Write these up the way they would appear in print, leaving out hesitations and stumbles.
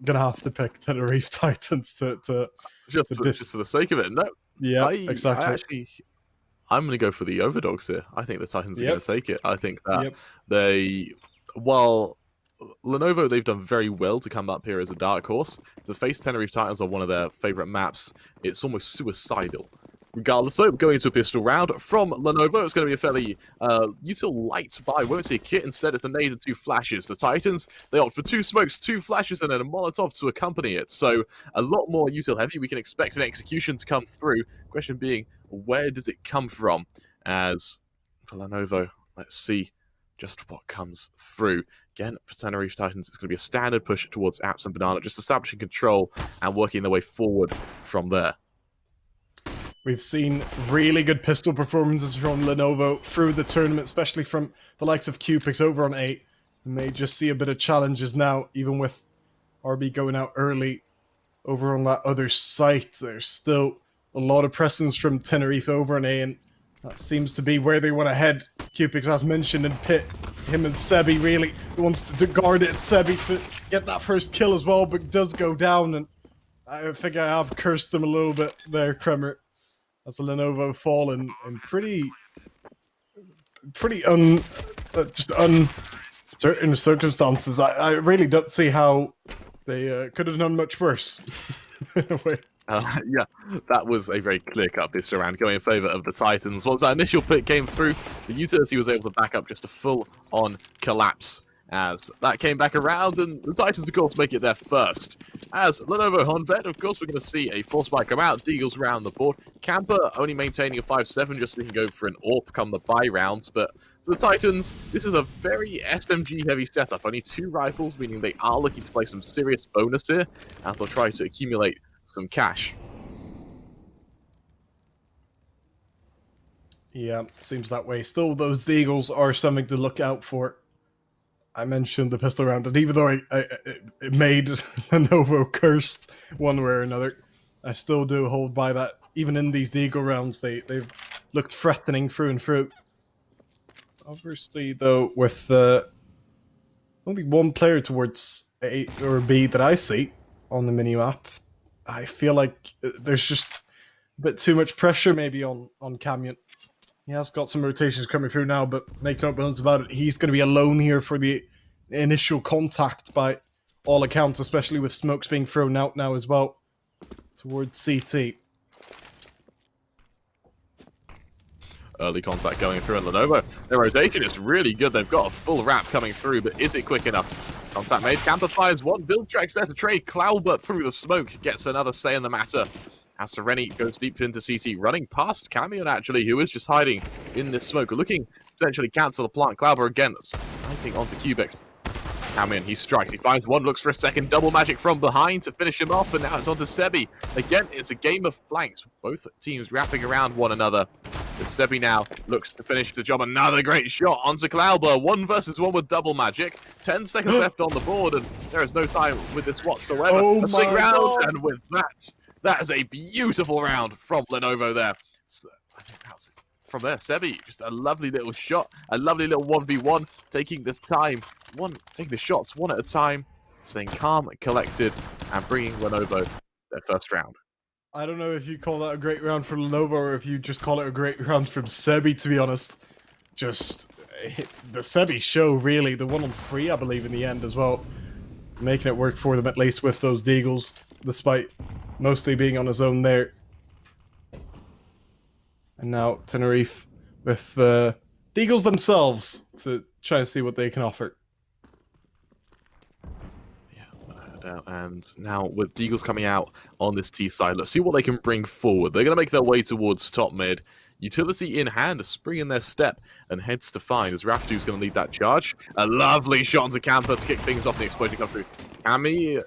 gonna have to pick Tenerife Titans to just for the sake of it. No, yeah, exactly. I'm going to go for the overdogs here. I think the Titans are going to take it. I think that while Lenovo, they've done very well to come up here as a dark horse. To face Tenerife Titans on one of their favorite maps, it's almost suicidal. Regardless, so going into a pistol round from Lenovo, it's going to be a fairly util light buy. Won't see a kit, instead it's a nade and 2 flashes. The Titans, they opt for 2 smokes, 2 flashes, and then a Molotov to accompany it. So a lot more util heavy. We can expect an execution to come through. Question being, where does it come from? As for Lenovo, let's see just what comes through. Again, for Tenerife Titans, it's going to be a standard push towards Apps and Banana, just establishing control and working their way forward from there. We've seen really good pistol performances from Lenovo through the tournament, especially from the likes of Cupix over on 8. We may just see a bit of challenges now, even with RB going out early over on that other site. There's still a lot of presence from Tenerife over on A, and that seems to be where they want to head. Cupix, as mentioned, and Pit, him and Sebi really wants to guard it. Sebi to get that first kill as well, but does go down, and I think I have cursed them a little bit there, Kremer. As the Lenovo fall in pretty uncertain circumstances. I really don't see how they could have done much worse. In a way. Yeah, that was a very clear-cut pistol round going in favour of the Titans. Once that initial pick came through, the utility was able to back up just a full-on collapse. As that came back around, and the Titans, of course, make it their first. As Lenovo Honved, of course, we're going to see a force spike come out. Deagles around the board. Camper only maintaining a 5-7 just so we can go for an AWP come the buy rounds. But for the Titans, this is a very SMG-heavy setup. Only 2 rifles, meaning they are looking to play some serious bonus here, as they'll try to accumulate some cash. Yeah, seems that way. Still, those Deagles are something to look out for. I mentioned the pistol round, and even though it made Lenovo cursed one way or another, I still do hold by that. Even in these Deagle rounds, they've looked threatening through and through. Obviously, though, with only one player towards A or B that I see on the minimap, I feel like there's just a bit too much pressure maybe on Camion. He has got some rotations coming through now, but make no bones about it, he's going to be alone here for the initial contact by all accounts, especially with smokes being thrown out now as well towards CT. Early contact going through, and Lenovo, their rotation is really good. They've got a full wrap coming through, but is it quick enough? Contact made, Camper fires 1, Build Track's there to trade, Cloudbert through the smoke gets another say in the matter. As Sereni goes deep into CT, running past Camion, actually, who is just hiding in this smoke, looking to potentially cancel the plant. Cloudbert again, sniping onto Cubix. Camion, he strikes, he finds 1, looks for a second, double magic from behind to finish him off, and now it's onto Sebi. Again, it's a game of flanks, both teams wrapping around one another. But Sebi now looks to finish the job. Another great shot onto Cloudbert. 1 versus 1 with double magic. 10 seconds left on the board, and there is no time with this whatsoever. A swing round, and with that is a beautiful round from Lenovo there. So, I think that's from there. Sebi, just a lovely little shot, a lovely little 1v1, taking this time, taking the shots one at a time, staying calm and collected, and bringing Lenovo their first round. I don't know if you call that a great round from Lenovo or if you just call it a great round from Sebi, to be honest. Just the Sebi show, really. The 1-on-3, I believe, in the end as well. Making it work for them, at least with those Deagles, despite mostly being on his own there. And now Tenerife with the Deagles themselves to try and see what they can offer. And now with Deagles coming out on this T side, let's see what they can bring forward. They're going to make their way towards top mid. Utility in hand, a spring in their step, and heads to find as Raftu's going to lead that charge. A lovely shot onto Camper to kick things off. The explosion come through. Camion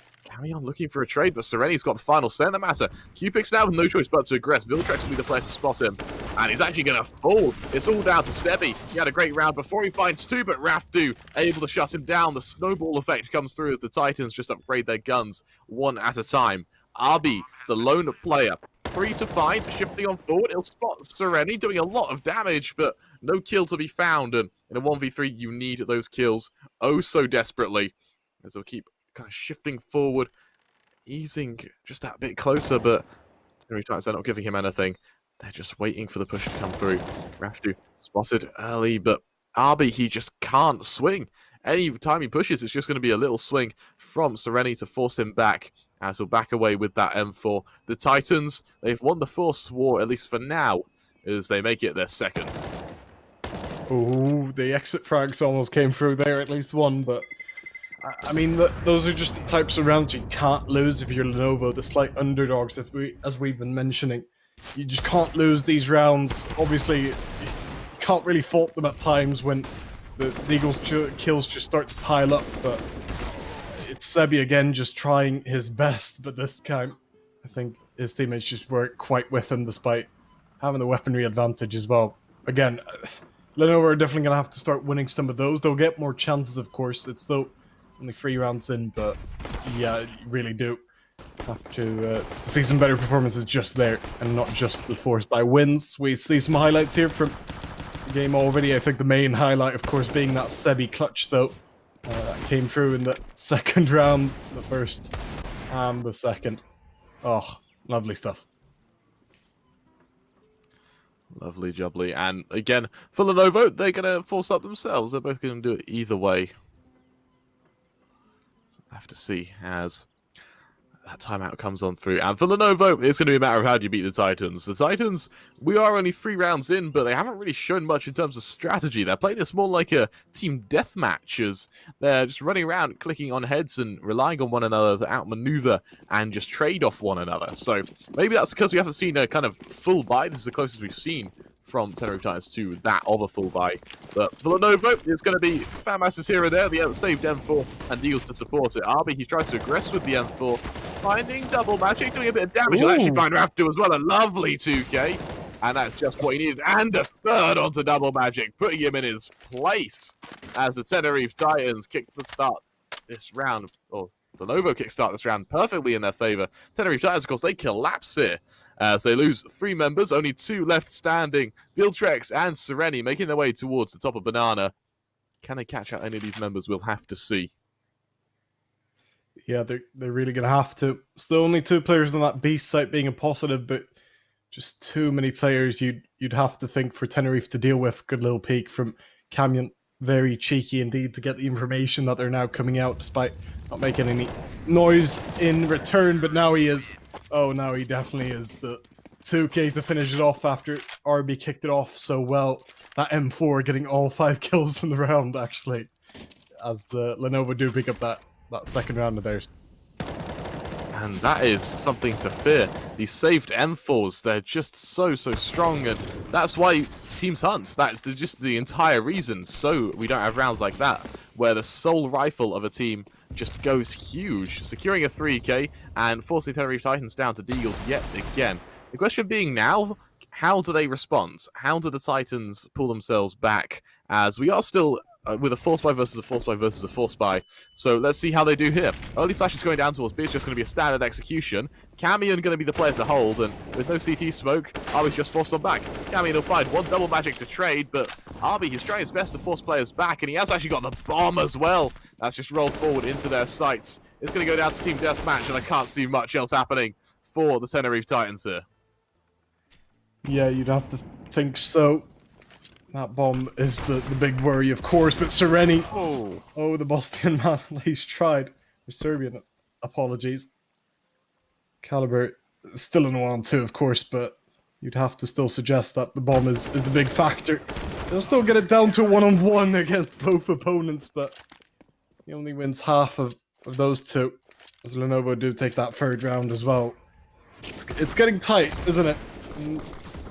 looking for a trade, but Sereni's got the final say in the matter. Cupix now with no choice but to aggress. Viltrex will be the player to spot him, and he's actually going to fall. It's all down to Sebi. He had a great round before he finds 2, but Raftu able to shut him down. The snowball effect comes through as the Titans just upgrade their guns one at a time. Arby, the lone player, 3 to find, shifting on forward. He'll spot Sereni doing a lot of damage, but no kill to be found. And in a 1v3, you need those kills oh so desperately, as they'll keep kind of shifting forward easing just that bit closer, but Tenerife Titans, they're not giving him anything. They're just waiting for the push to come through. Raftu spotted early, but Arby, he just can't swing. Any time he pushes, it's just going to be a little swing from Sereni to force him back. As he'll back away with that M4. The Titans, they've won the Force War, at least for now, as they make it their second. Oh, the exit frags almost came through there, at least one, but I mean, those are just the types of rounds you can't lose if you're Lenovo, the slight underdogs, as we've been mentioning. You just can't lose these rounds. Obviously, you can't really fault them at times when the Eagles' kills just start to pile up, but it's Sebi again just trying his best, but this time I think his teammates just weren't quite with him despite having the weaponry advantage as well. Again, Lenovo are definitely going to have to start winning some of those. They'll get more chances, of course. It's still only 3 rounds in, but yeah, you really do have to see some better performances just there, and not just the force by wins. We see some highlights here from the game already. I think the main highlight, of course, being that Sebi clutch, though. That came through in the second round, the first and the second. Oh, lovely stuff. Lovely jubbly. And again, for Lenovo, they're going to force up themselves. They're both going to do it either way. So we'll have to see as that timeout comes on through. And for Lenovo, it's going to be a matter of how do you beat the Titans. The Titans, we are only 3 rounds in, but they haven't really shown much in terms of strategy. They're playing this more like a team deathmatch, as they're just running around, clicking on heads and relying on one another to outmaneuver and just trade off one another. So maybe that's because we haven't seen a kind of full buy. This is the closest we've seen from Tenerife Titans to that of a full buy. But for Lenovo, it's going to be fan masses here and there. The saved M4 and Eagles to support it. Arby, he tries to aggress with the M4, finding double magic, doing a bit of damage. He'll actually find Raftu as well. A lovely 2K. And that's just what he needed. And a third onto double magic, putting him in his place as the Tenerife Titans kick the start this round. Or Lenovo kickstart this round perfectly in their favor. Tenerife Titans, of course, they collapse here as they lose 3 members, only 2 left standing. Viltrex and Sereni making their way towards the top of Banana. Can they catch out any of these members? We'll have to see. Yeah, they're really going to have to. Still only 2 players on that beast site being a positive, but just too many players you'd have to think for Tenerife to deal with. Good little peek from Camion. Very cheeky indeed to get the information that they're now coming out despite not making any noise in return, but now he is. Oh, now he definitely is. The 2K to finish it off after RB kicked it off so well. That M4 getting all 5 kills in the round, actually, as Lenovo do pick up that second round of theirs. And that is something to fear. These saved M4s, they're just so strong, and that's why teams hunt. That's just the entire reason. So we don't have rounds like that, where the sole rifle of a team just goes huge, securing a 3K and forcing Tenerife Titans down to Deagles yet again. The question being now, how do they respond? How do the Titans pull themselves back? As we are still with a force buy versus a force buy versus a force buy. So let's see how they do here. Early flash is going down towards B. It's just going to be a standard execution. Camion going to be the player to hold, and with no CT smoke, Arby's just forced on back. Camion will find 1 double magic to trade, but Arby, he's trying his best to force players back, and he has actually got the bomb as well. That's just rolled forward into their sights. It's going to go down to team deathmatch, and I can't see much else happening for the Tenerife Titans here. Yeah, you'd have to think so. That bomb is the big worry, of course, but Sereni... Oh, the Bosnian man at least tried. Or Serbian, apologies. Caliber still in 1-2, of course, but you'd have to still suggest that the bomb is the big factor. They'll still get it down to 1-on-1 against both opponents, but he only wins half of those 2. As Lenovo do take that 3rd round as well. It's getting tight, isn't it?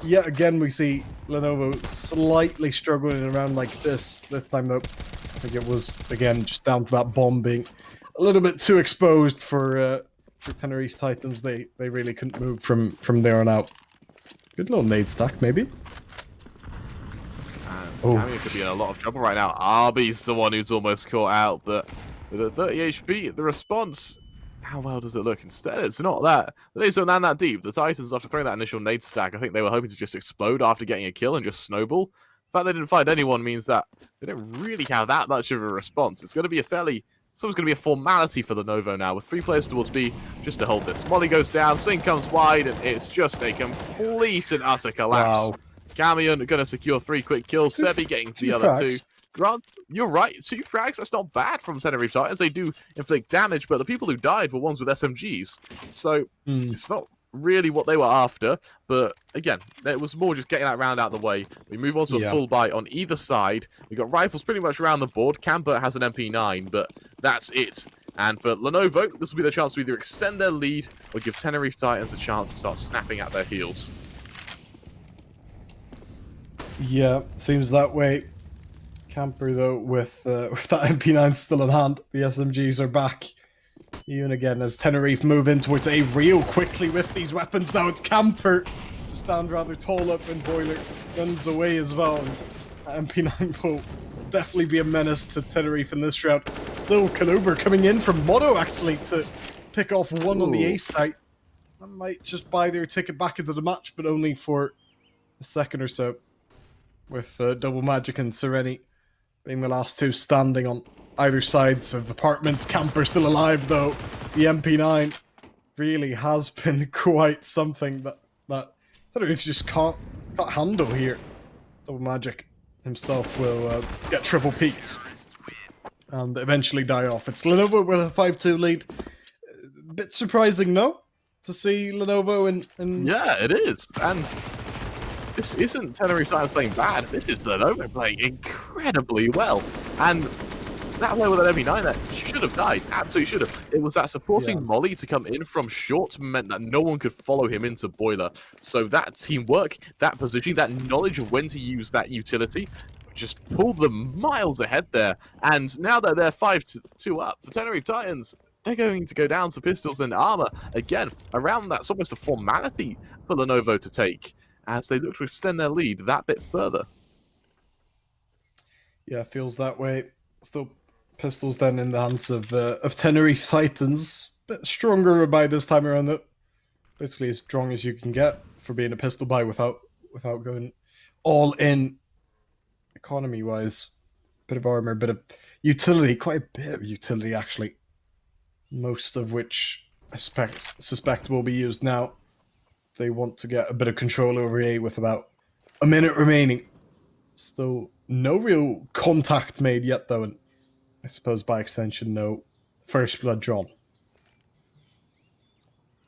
Yet again, we see Lenovo slightly struggling around like this time, though. I think it was, again, just down to that bomb being a little bit too exposed for Tenerife Titans. They really couldn't move from there on out. Good little nade stack, maybe. Camion could be in a lot of trouble right now. Arby's the one who's almost caught out, but with a 30 HP, the response... How well does it look? Instead, it's not that. The nades don't land that deep. The Titans, after throwing that initial nade stack, I think they were hoping to just explode after getting a kill and just snowball. The fact they didn't find anyone means that they don't really have that much of a response. It's going to be a fairly It's always going to be a formality for Lenovo now, with 3 players towards B just to hold this. Molly goes down, swing comes wide, and it's just a complete and utter collapse. Wow. Camion going to secure 3 quick kills, Sebi getting the other 2. Grant, you're right, 2 frags, that's not bad from Tenerife Titans. They do inflict damage, but the people who died were ones with SMGs. So, it's not really what they were after, but again, it was more just getting that round out of the way. We move on to a full buy on either side. We got rifles pretty much around the board. Camper has an MP9, but that's it. And for Lenovo, this will be their chance to either extend their lead or give Tenerife Titans a chance to start snapping at their heels. Yeah, seems that way. Camper, though, with that MP9 still in hand, the SMGs are back. Even again, as Tenerife move in towards A real quickly with these weapons. Now it's Camper to stand rather tall up, and Boiler guns away as well. MP9 will definitely be a menace to Tenerife in this round. Still, Kaluber coming in from Moto, actually, to pick off one on the A site. That might just buy their ticket back into the match, but only for a second or so. With Double Magic and Sereni being the last 2 standing on either sides of apartments. Camper still alive, though. The MP9 really has been quite something that Tenerife just can't handle here. Double Magic himself will get triple peaked and eventually die off. It's Lenovo with a 5-2 lead. A bit surprising, no? To see Lenovo in... Yeah, it is. And this isn't Tenerife Titans playing bad. This is Lenovo playing incredibly well. And that player with an MP9 there should have died. Absolutely should have. It was that supporting Molly to come in from short meant that no one could follow him into Boiler. So that teamwork, that positioning, that knowledge of when to use that utility just pulled them miles ahead there. And now that they're 5-2 up for Tenerife Titans, they're going to go down to pistols and armor. Again, around that's almost a formality for Lenovo to take as they look to extend their lead that bit further. Yeah, feels that way. Still pistols then in the hands of Tenerife Titans. Bit stronger by this time around, though. Basically as strong as you can get for being a pistol buy without going all in economy-wise. Bit of armor, bit of utility, quite a bit of utility actually. Most of which I suspect will be used now. They want to get a bit of control over A with about a minute remaining. Still no real contact made yet, though, and I suppose by extension, no first blood drawn.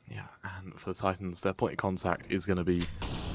Yeah, and for the Titans, their point of contact is going to be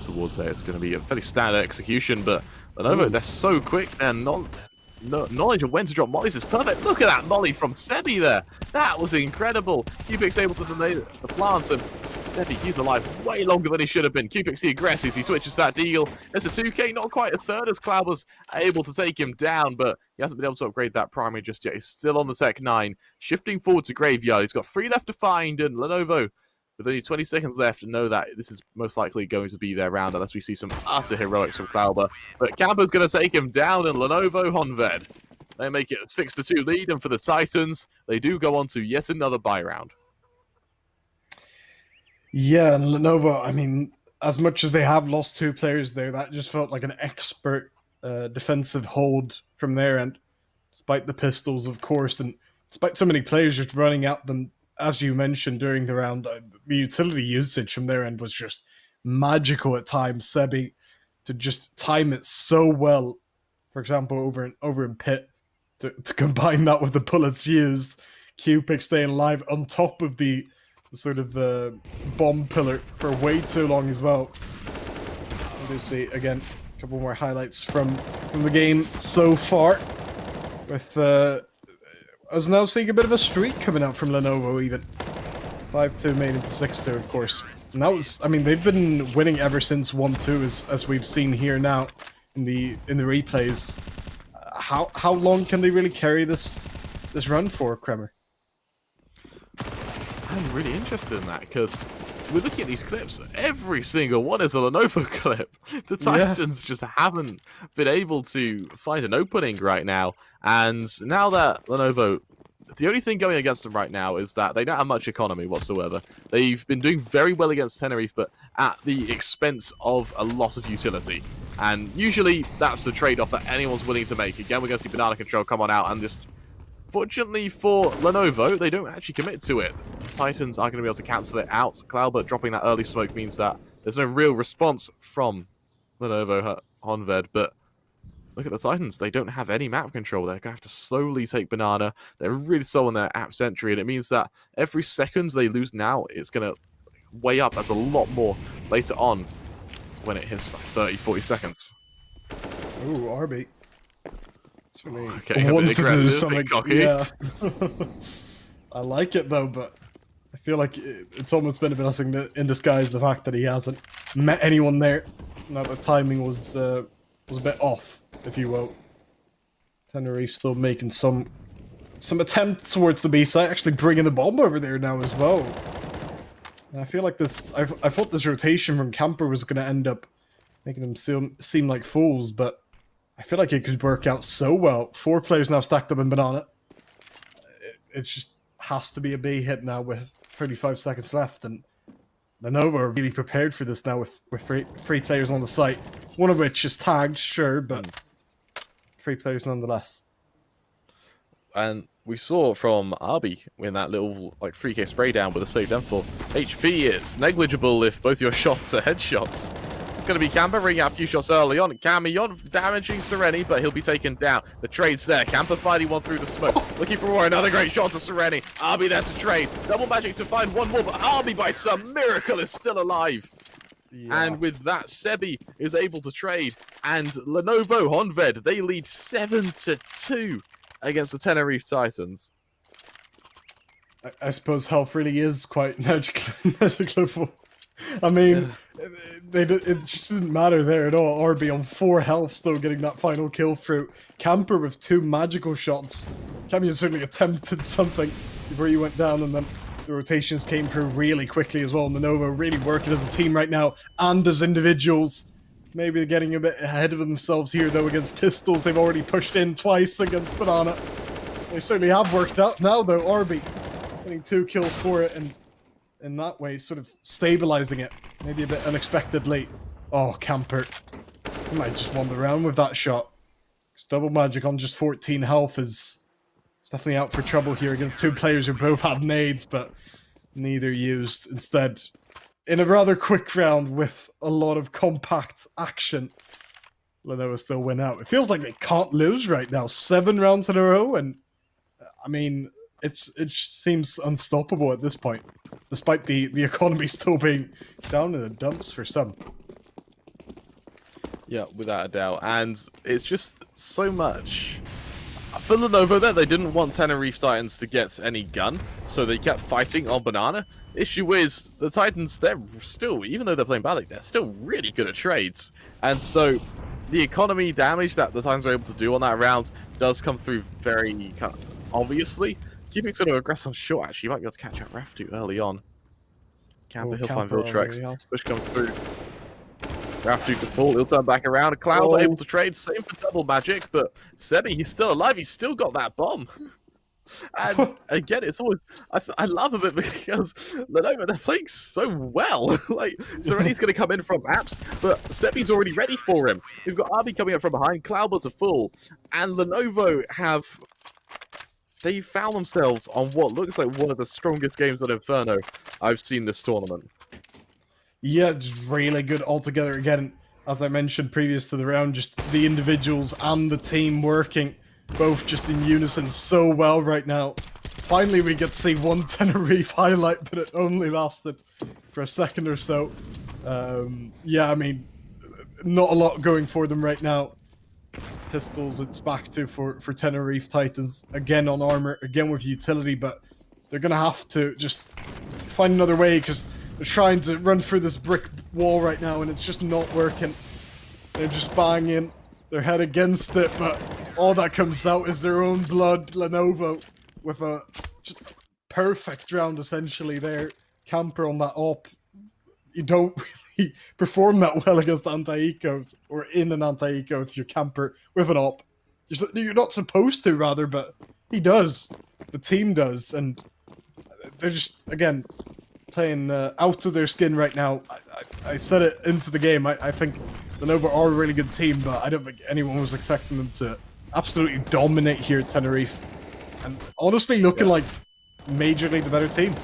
towards A. It's going to be a fairly standard execution, but Lenovo, they're so quick, and knowledge of when to drop mollies is perfect. Look at that molly from Sebi there. That was incredible. Cupid's able to delay the plant, and Sebi keeps alive way longer than he should have been. Cupid's the aggressive. He switches that deal. It's a 2k, not quite a third, as Cloud was able to take him down, but he hasn't been able to upgrade that primary just yet. He's still on the Tech 9, shifting forward to Graveyard. He's got 3 left to find, and Lenovo, with only 20 seconds left, know that this is most likely going to be their round unless we see some utter heroics from Clouber. But Camper's going to take him down, and Lenovo Honved, they make it a 6-2 lead, and for the Titans, they do go on to yet another bye round. Yeah, and Lenovo, I mean, as much as they have lost 2 players there, that just felt like an expert defensive hold from their end. Despite the pistols, of course, and despite so many players just running at them, as you mentioned during the round, the utility usage from their end was just magical at times. Sebi to just time it so well, for example, over in pit, to combine that with the bullets used, Cupid staying alive on top of the sort of bomb pillar for way too long as well. We'll see again a couple more highlights from the game so far. With I was now seeing a bit of a streak coming out from Lenovo, even 5-2 made into 6-2, of course. And that was, I mean, they've been winning ever since 1-2, as we've seen here now in the replays. How long can they really carry this run for, Kremer? I'm really interested in that, because we're looking at these clips, every single one is a Lenovo clip. The Titans just haven't been able to find an opening right now, and now that Lenovo, the only thing going against them right now is that they don't have much economy whatsoever. They've been doing very well against Tenerife, but at the expense of a lot of utility. And usually that's the trade-off that anyone's willing to make. Again, we're going to see Banana Control come on out and just unfortunately for Lenovo, they don't actually commit to it. The Titans are going to be able to cancel it out. Cloudbert dropping that early smoke means that there's no real response from Lenovo Honved, but look at the Titans. They don't have any map control. They're going to have to slowly take Banana. They're really slow on their app entry, and it means that every second they lose now, it's going to weigh up as a lot more later on when it hits like 30, 40 seconds. Ooh, RB. Okay, a bit aggressive, bit cocky. Yeah. I like it though, but I feel like it's almost been a blessing in disguise, the fact that he hasn't met anyone there. Now the timing was a bit off, if you will. Tenerife still making some attempts towards the B site, actually bringing the bomb over there now as well. And I feel like this. I thought this rotation from Camper was going to end up making them seem like fools, but I feel like it could work out so well. 4 players now stacked up in Banana. It just has to be a B hit now with 35 seconds left, and Lenovo are really prepared for this now with three players on the site. One of which is tagged, sure, but 3 players nonetheless. And we saw from Arby in that little like 3k spray down with a saved M4. HP is negligible if both your shots are headshots. It's going to be Camper ringing out a few shots early on. Camion damaging Sereni, but he'll be taken down. The trade's there. Camper fighting one through the smoke. Looking for more. Another great shot to Sereni. Arby there to trade. Double magic to find one more, but Arby by some miracle is still alive. Yeah. And with that, Sebi is able to trade. And Lenovo Honved, they lead 7-2 against the Tenerife Titans. I suppose health really is quite negligible. I mean, it just didn't matter there at all. RB on 4 health, still getting that final kill through. Camper with 2 magical shots. Camion certainly attempted something before he went down, and then the rotations came through really quickly as well. Lenovo really working as a team right now, and as individuals. Maybe they're getting a bit ahead of themselves here, though, against Pistols. They've already pushed in twice against Banana. They certainly have worked out now, though. RB getting 2 kills for it, and in that way, sort of stabilizing it. Maybe a bit unexpectedly. Oh, Camper. He might just wander around with that shot. Double magic on just 14 health is definitely out for trouble here against 2 players who both had nades, but neither used. Instead, in a rather quick round with a lot of compact action, Lenovo still win out. It feels like they can't lose right now. 7 rounds in a row, and I mean, it seems unstoppable at this point, despite the economy still being down in the dumps for some. Yeah, without a doubt. And it's just so much. For Lenovo there, they didn't want Tenerife Titans to get any gun, so they kept fighting on Banana. Issue is, the Titans, they're still, even though they're playing badly, they're still really good at trades. And so the economy damage that the Titans are able to do on that round does come through very kind of obviously. Keeping's going to aggress on short, actually. You might be able to catch out Raftu early on. Camper, he'll find Viltrex. Push comes through. Raftu to fall, he'll turn back around. A Cloud able to trade, same for double magic, but Sebi, he's still alive, he's still got that bomb. And again, it's always, I love it because Lenovo, they're playing so well. Like, Sereni's going to come in from apps, but Sebi's already ready for him. We've got Arby coming up from behind, Cloudbot's a full, and Lenovo they found themselves on what looks like one of the strongest games on Inferno I've seen this tournament. Yeah, just really good altogether. Again, as I mentioned previous to the round, just the individuals and the team working both just in unison so well right now. Finally, we get to see one Tenerife highlight, but it only lasted for a second or so. Yeah, I mean, not a lot going for them right now. Pistols, it's back to for Tenerife Titans. Again on armor, again with utility, but they're going to have to just find another way because they're trying to run through this brick wall right now, and it's just not working. They're just banging their head against it, but all that comes out is their own blood. Lenovo with a just perfect round, essentially, there. Camper on that op. You don't really perform that well against anti-ecos, or in an anti-eco with your Camper with an op. You're not supposed to, rather, but he does. The team does, and they're just, again, playing out of their skin right now. I said it into the game. I think Lenovo are a really good team, but I don't think anyone was expecting them to absolutely dominate here at Tenerife. And honestly, looking like majorly the better team.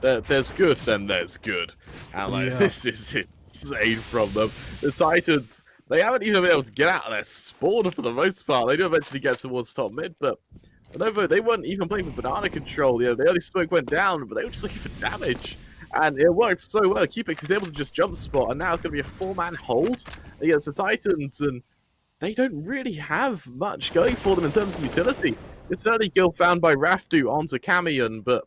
There's good, then there's good. And like, this is insane from them. The Titans, they haven't even been able to get out of their spawn for the most part. They do eventually get towards top mid, but Lenovo, they weren't even playing with banana control. You know, the early smoke went down, but they were just looking for damage. And it worked so well. Cupix is able to just jump spot, and now it's going to be a 4-man hold against the Titans, and they don't really have much going for them in terms of utility. It's an early kill found by Raftu onto Camion, but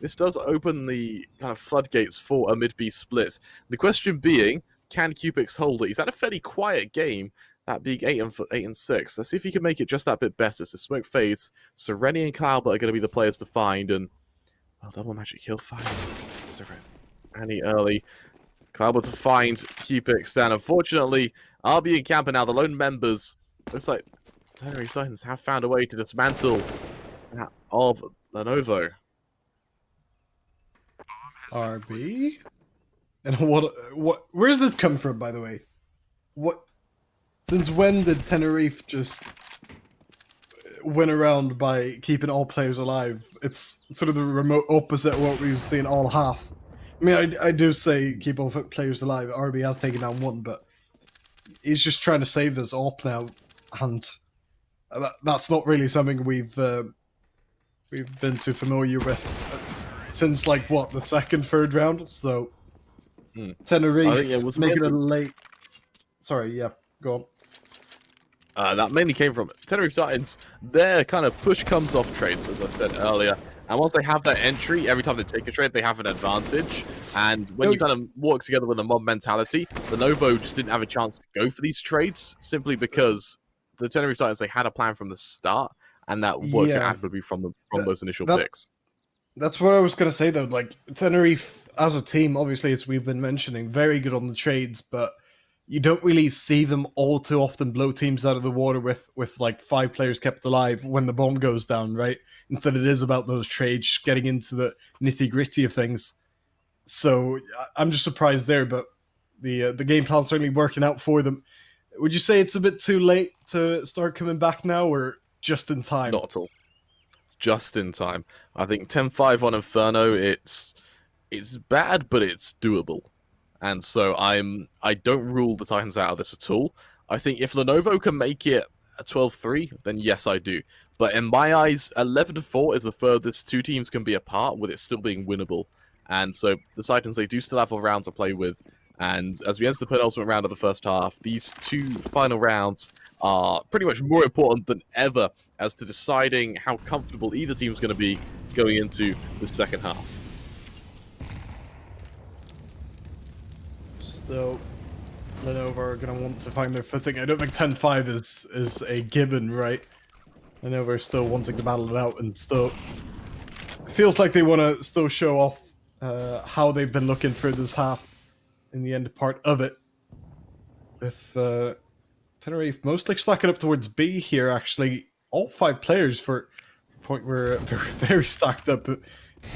this does open the kind of floodgates for a mid-B split. The question being, can Cupix hold it? He's had a fairly quiet game, that being 8 and 6. Let's see if he can make it just that bit better. So smoke fades. Sereni and Cloudbert are going to be the players to find, and well, double magic kill find. Sereni early. Cloudbert to find Cupix, and unfortunately, RB and Camper now the lone members. Looks like Tenerife Titans have found a way to dismantle that of Lenovo. RB? And where's this come from, by the way? Since when did Tenerife just win around by keeping all players alive? It's sort of the remote opposite of what we've seen all half. I mean, I do say keep all players alive. RB has taken down one, but he's just trying to save this AWP now, and that's not really something we've been too familiar with since, like, what, the second, third round? So, Tenerife was making a late... Sorry, yeah, go on. That mainly came from Tenerife Titans. Their kind of push comes off trades, as I said earlier. And once they have that entry, every time they take a trade, they have an advantage. And when you kind of walk together with a mob mentality, Lenovo just didn't have a chance to go for these trades, simply because the Tenerife Titans, they had a plan from the start, and that worked admirably from those initial picks. That's what I was going to say, though. Like, Tenerife, as a team, obviously, as we've been mentioning, very good on the trades, but you don't really see them all too often blow teams out of the water with like 5 players kept alive when the bomb goes down, right? Instead, it is about those trades, getting into the nitty-gritty of things. So I'm just surprised there, but the game plan's certainly working out for them. Would you say it's a bit too late to start coming back now, or just in time? Not at all. Just in time. I think 10-5 on Inferno, it's bad, but it's doable. And so I don't rule the Titans out of this at all. I think if Lenovo can make it a 12-3, then yes, I do. But in my eyes, 11-4 is the furthest two teams can be apart, with it still being winnable. And so the Titans, they do still have a round to play with. And as we enter the penultimate round of the first half, these 2 final rounds are pretty much more important than ever as to deciding how comfortable either team is going to be going into the second half. So, Lenovo are going to want to find their footing. I don't think 10-5 is a given, right? Lenovo are still wanting to battle it out, and still it feels like they want to still show off how they've been looking for this half in the end part of it. With Tenerife mostly slacking up towards B here, actually. All 5 players for a point where they're very stacked up in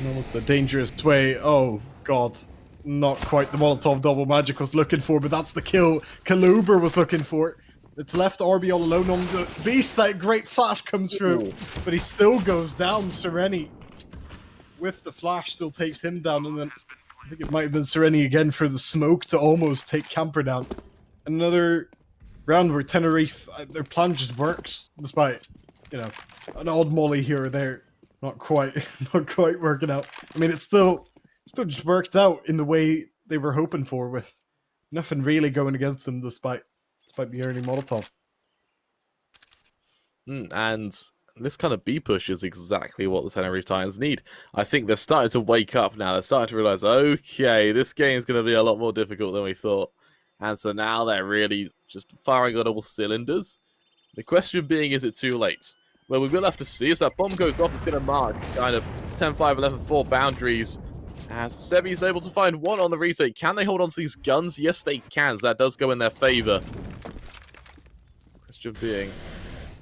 almost a dangerous way. Oh, God. Not quite the Molotov double magic was looking for, but that's the kill Kaluber was looking for. It's left RB all alone on the B site. Great flash comes through, but he still goes down. Sereni, with the flash, still takes him down, and then I think it might have been Sereni again for the smoke to almost take Camper down. Another round where Tenerife, their plan just works, despite, you know, an odd molly here or there. Not quite working out. I mean, it's still just worked out in the way they were hoping for, with nothing really going against them despite the early Molotov. And this kind of B push is exactly what the Tenerife Titans need. I think they're starting to wake up now. They're starting to realize, okay, this game's going to be a lot more difficult than we thought. And so now they're really just firing on all cylinders. The question being, is it too late? Well, we will have to see. As that bomb goes off, it's going to mark kind of 10-5, 11-4 boundaries. As Sebi's able to find one on the retake. Can they hold on to these guns? Yes, they can. So that does go in their favor. Question being,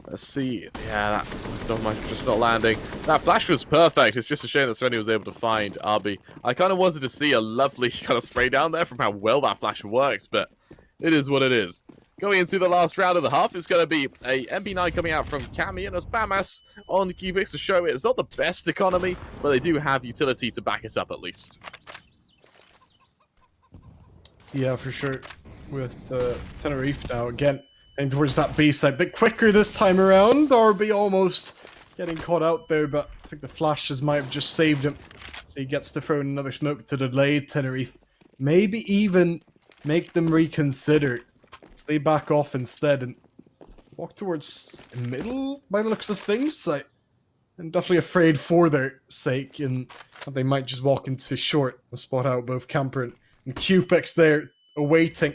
let's see. Yeah, that just not landing. That flash was perfect. It's just a shame that Sereni was able to find RB. I kind of wanted to see a lovely kind of spray down there from how well that flash works, but it is what it is. Going into the last round of the half, it's going to be a MP9 coming out from Camion as FAMAS on Cubics to show it's not the best economy, but they do have utility to back it up at least. Yeah, for sure. With Tenerife now, again, heading towards that B side. A bit quicker this time around. Arby almost getting caught out there, but I think the flashes might have just saved him. So he gets to throw in another smoke to delay Tenerife. Maybe even make them reconsider. So they back off instead and walk towards middle by the looks of things. I'm definitely afraid for their sake, and they might just walk into short and spot out both Camper and Cupex there, awaiting.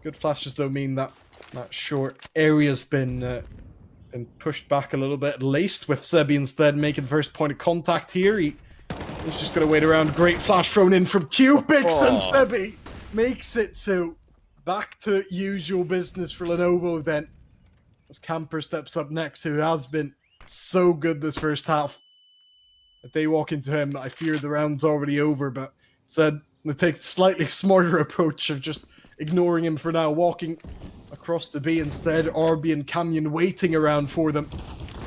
Good flashes, though, mean that that short area's been pushed back a little bit, laced with Sebi instead making the first point of contact here. He's just going to wait around. Great flash thrown in from Cupex, and Sebi makes it to back to usual business for Lenovo then. As Camper steps up next, who has been so good this first half. If they walk into him, I fear the round's already over, but said they take a slightly smarter approach of just ignoring him for now, walking across the B instead. Arby and Camion waiting around for them.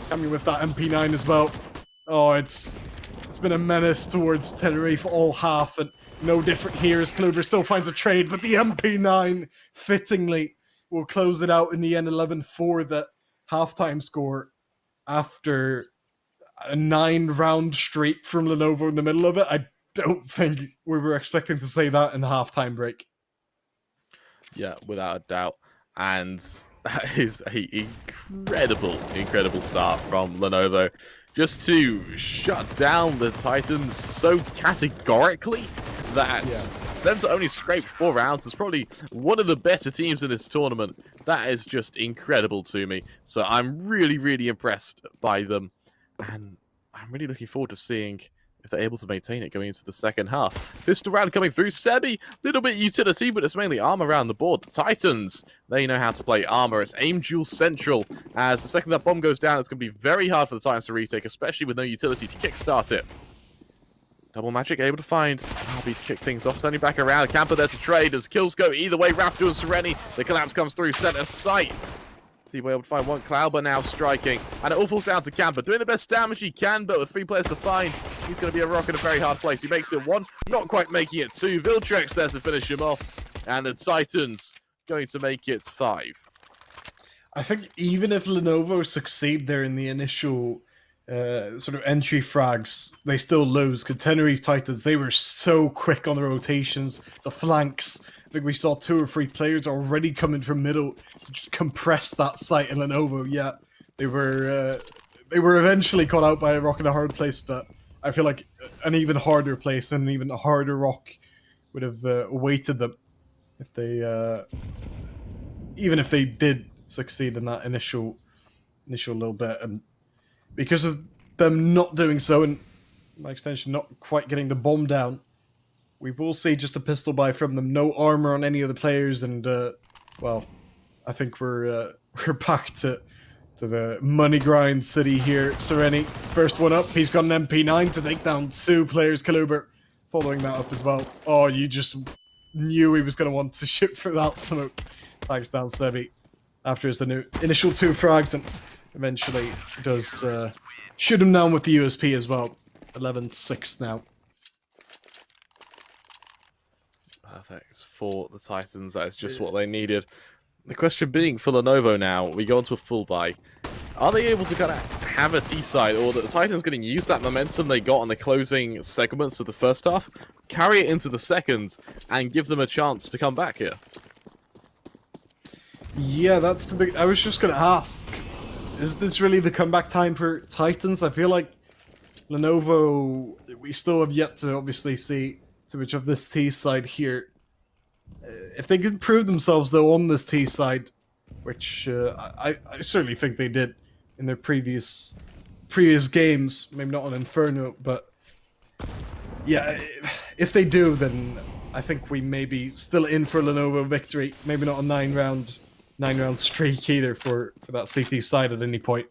Camion with that MP9 as well. Oh, it's been a menace towards Tenerife all half, and no different here as Kluber still finds a trade, but the MP9 fittingly will close it out in the end 11 for the halftime score after a 9-round streak from Lenovo in the middle of it. I don't think we were expecting to say that in the halftime break. Yeah, without a doubt. And that is an incredible start from Lenovo. Just to shut down the Titans so categorically that for them to only scrape 4 rounds is probably one of the better teams in this tournament. That is just incredible to me. So I'm really impressed by them. And I'm really looking forward to seeing if they're able to maintain it going into the second half. Pistol round coming through. Sebi, little bit utility, but it's mainly armor around the board. The Titans, they know how to play armor. It's aim duel central. As the second that bomb goes down, it's going to be very hard for the Titans to retake, especially with no utility to kickstart it. Double Magic able to find Arby to kick things off, turning back around. Camper there to trade as kills go either way. Raptor and Sereni, the collapse comes through, center sight. See, we're able to find one Cloud, but now striking. And it all falls down to Camper, doing the best damage he can, but with 3 players to find, he's going to be a rock in a very hard place. He makes it 1, not quite making it 2. Viltrex there to finish him off. And the Titans going to make it 5. I think even if Lenovo succeed there in the initial sort of entry frags, they still lose. Because Tenerife Titans, they were so quick on the rotations, the flanks. I think we saw 2 or 3 players already coming from middle to just compress that site in Lenovo. Yeah, they were eventually caught out by a rock in a hard place, but I feel like an even harder place and an even harder rock would have awaited them if they, even if they did succeed in that initial little bit. And because of them not doing so, and by extension not quite getting the bomb down, we will see just a pistol buy from them. No armor on any of the players, and well, I think we're back to the money grind city here. Sereni, first one up. He's got an MP9 to take down 2 players. Kaluber following that up as well. Oh, you just knew he was going to want to shoot for that smoke. Thanks down Sebi after his initial 2 frags, and eventually does shoot him down with the USP as well. 11-6 now. Perfect for the Titans. That is just what they needed. The question being for Lenovo now, we go into a full buy. Are they able to kind of have a T-side, or that the Titans going to use that momentum they got on the closing segments of the first half, carry it into the second, and give them a chance to come back here? Yeah, that's the big... I was just going to ask, is this really the comeback time for Titans? I feel like Lenovo, we still have yet to obviously see too much of this T side here. If they can prove themselves though on this T side, which I certainly think they did in their previous games, maybe not on Inferno, but yeah, if they do, then I think we may be still in for Lenovo victory. Maybe not a 9-round streak either for that CT side at any point,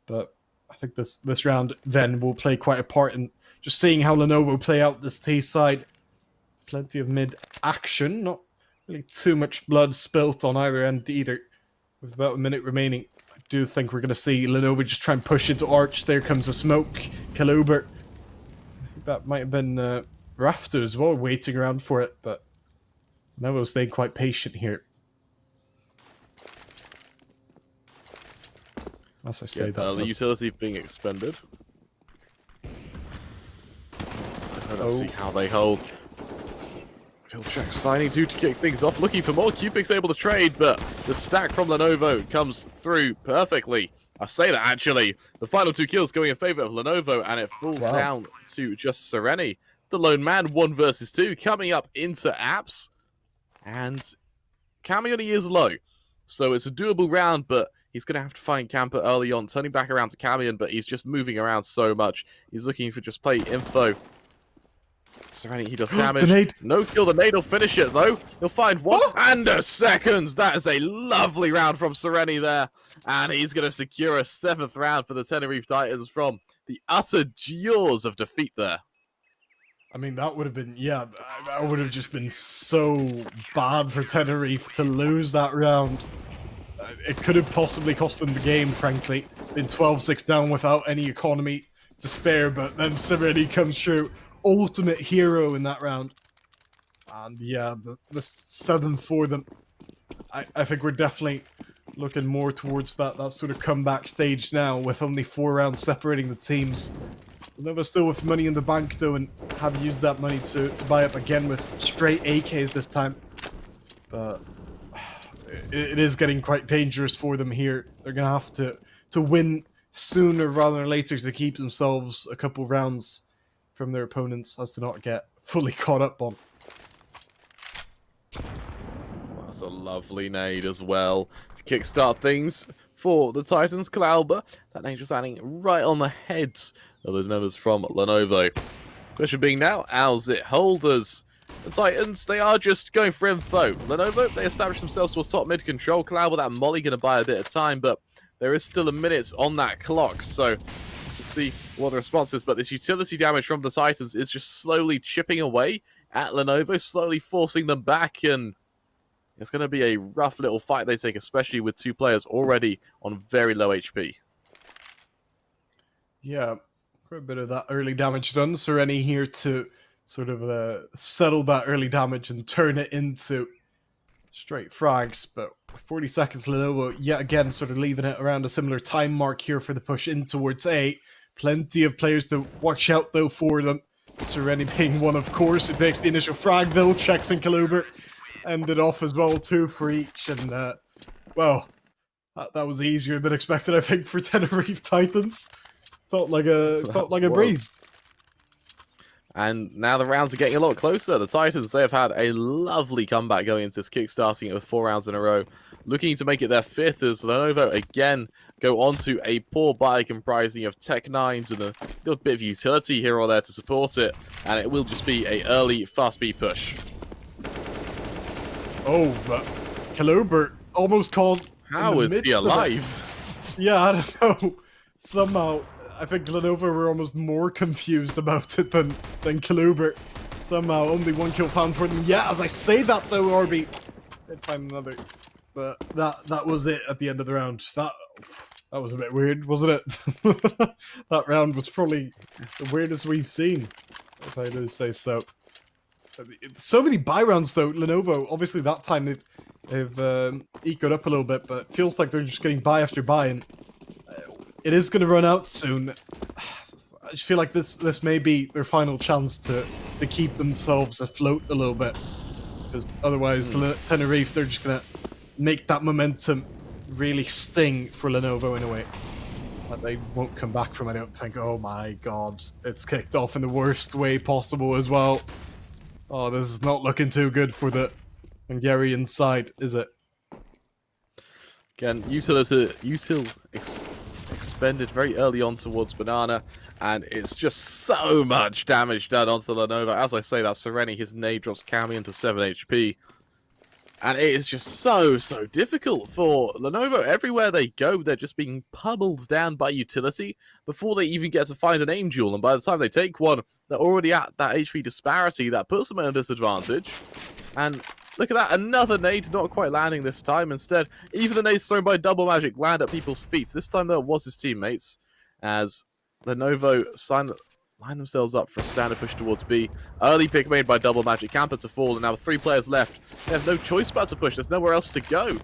but I think this round then will play quite a part in just seeing how Lenovo play out this T side. Plenty of mid action, not really too much blood spilt on either end either. With about a minute remaining, I do think we're going to see Lenovo just try and push into Arch. There comes the smoke. Kaluber. I think that might have been Rafter as well, waiting around for it, but Lenovo staying quite patient here. As I say, the utility being expended. Let's see how they hold. Filtrax finding two to kick things off, looking for more. Cupid's able to trade, but the stack from Lenovo comes through perfectly. I say that actually. The final 2 kills going in favor of Lenovo, and it falls down to just Sereni, the lone man, 1 versus 2, coming up into apps. And Cami only is low, so it's a doable round, but he's going to have to find Camper early on, turning back around to Camion, but he's just moving around so much. He's looking for just play info. Sereni, he does damage. The nade. No kill, the nade will finish it though. He'll find 1 and a second. That is a lovely round from Sereni there. And he's going to secure a 7th round for the Tenerife Titans from the utter jaws of defeat there. I mean, that would have been, yeah, that would have just been so bad for Tenerife to lose that round. It could have possibly cost them the game, frankly. Been 12-6 down without any economy to spare, but then Sereni comes through. Ultimate hero in that round. And yeah, the 7 for them. I think we're definitely looking more towards that sort of comeback stage now, with only 4 rounds separating the teams. Lenovo still with money in the bank though, and have used that money to buy up again with straight AKs this time. But it is getting quite dangerous for them here. They're going to have to win sooner rather than later to keep themselves a couple rounds from their opponents as to not get fully caught up on. That's a lovely nade as well to kickstart things for the Titans. Klauber, that nade just landing right on the heads of those members from Lenovo. Question being now, how's it hold us? The Titans, they are just going for info. Lenovo, they established themselves towards top mid control. Klauber, that molly going to buy a bit of time, but there is still a minute on that clock, so to see what the response is. But this utility damage from the Titans is just slowly chipping away at Lenovo, slowly forcing them back, and it's going to be a rough little fight they take, especially with 2 players already on very low HP. Yeah, quite a bit of that early damage done. Sereni here to sort of settle that early damage and turn it into straight frags. But 40 seconds, Lenovo yet again sort of leaving it around a similar time mark here for the push in towards A. Plenty of players to watch out though for them. Sereni being one, of course, who takes the initial frag though, checks in Kaluber. Ended off as well, 2 for each, and well, that was easier than expected, I think, for Tenerife Titans. Felt like a breeze. And now the rounds are getting a lot closer. The Titans, they have had a lovely comeback going into this, kick-starting it with 4 rounds in a row. Looking to make it their 5th as Lenovo again go on to a poor buy comprising of Tech 9s and a little bit of utility here or there to support it. And it will just be a early fast speed push. Oh, but Kaluber almost called. How is he alive? Yeah, I don't know. Somehow, I think Lenovo were almost more confused about it than Kaluber. Somehow, only 1 kill found for them. Yeah, as I say that though, RB, they'd find another. But that was it at the end of the round. That was a bit weird, wasn't it? That round was probably the weirdest we've seen, if I do say so. So many buy rounds though. Lenovo, obviously that time they've ecoed up a little bit, but it feels like they're just getting buy after buy, and it is going to run out soon. I just feel like this may be their final chance to keep themselves afloat a little bit, because otherwise Tenerife, they're just going to make that momentum really sting for Lenovo in a way that they won't come back from. I don't think. Oh my god, it's kicked off in the worst way possible as well. Oh, this is not looking too good for the Hungarian side, is it? Again, util expended very early on towards Banana, and it's just so much damage done onto Lenovo. As I say that, Sereni, his nade drops Cami into 7 HP. And it is just so difficult for Lenovo. Everywhere they go, they're just being pummeled down by utility before they even get to find an aim duel. And by the time they take one, they're already at that HP disparity that puts them at a disadvantage. And Look at that, another nade, not quite landing this time. Instead, even the nades thrown by Double Magic land at people's feet. This time, though, it was his teammates, as Lenovo line themselves up for a standard push towards B. Early pick made by Double Magic, camper to fall, and now with 3 players left, they have no choice but to push. There's nowhere else to go,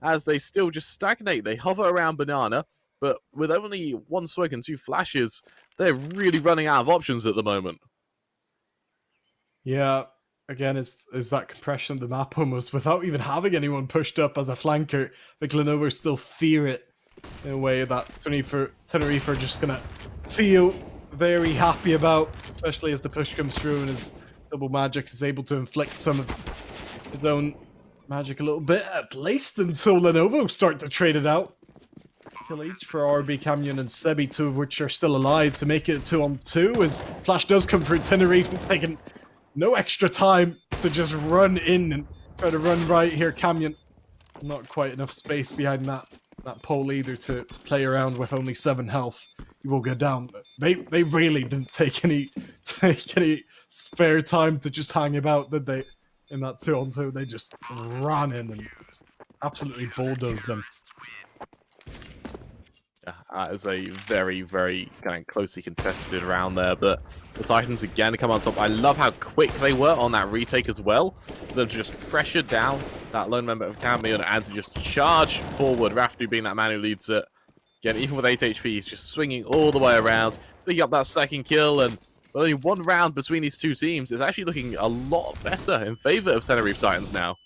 as they still just stagnate. They hover around Banana, but with only 1 smoke and 2 flashes, they're really running out of options at the moment. Yeah, again, it's that compression of the map almost without even having anyone pushed up as a flanker. Like Lenovo still fear it in a way that Tenerife are just gonna feel very happy about, especially as the push comes through and as Double Magic is able to inflict some of his own magic a little bit, at least until Lenovo start to trade it out. Kill each for RB, Canyon, and Sebi, 2 of which are still alive to make it a 2-on-2, as Flash does come through. Tenerife taking no extra time to just run in and try to run right here. Canyon, not quite enough space behind that pole either to play around with only 7 health. He will go down. But they really didn't take any spare time to just hang about, did they? In that 2-on-2, they just ran in and absolutely bulldozed them. Yeah, that is a very, very kind of closely contested round there, but the Titans again come on top. I love how quick they were on that retake as well. Them to just pressure down that lone member of Cambion and to just charge forward. Raftu being that man who leads it. Again, even with 8 HP, he's just swinging all the way around, picking up that second kill, and with only 1 round between these 2 teams, it's actually looking a lot better in favor of Tenerife Titans now.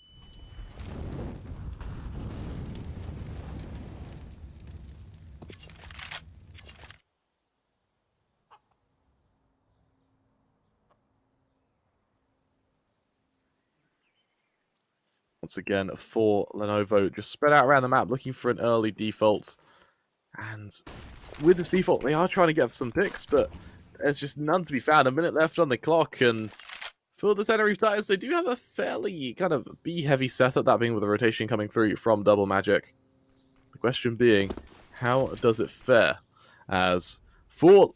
Once again, for Lenovo, just spread out around the map, looking for an early default. And with this default, they are trying to get some picks, but there's just none to be found. A minute left on the clock, and for the Tenerife Titans, they do have a fairly kind of B-heavy setup, that being with the rotation coming through from Double Magic. The question being, how does it fare? As for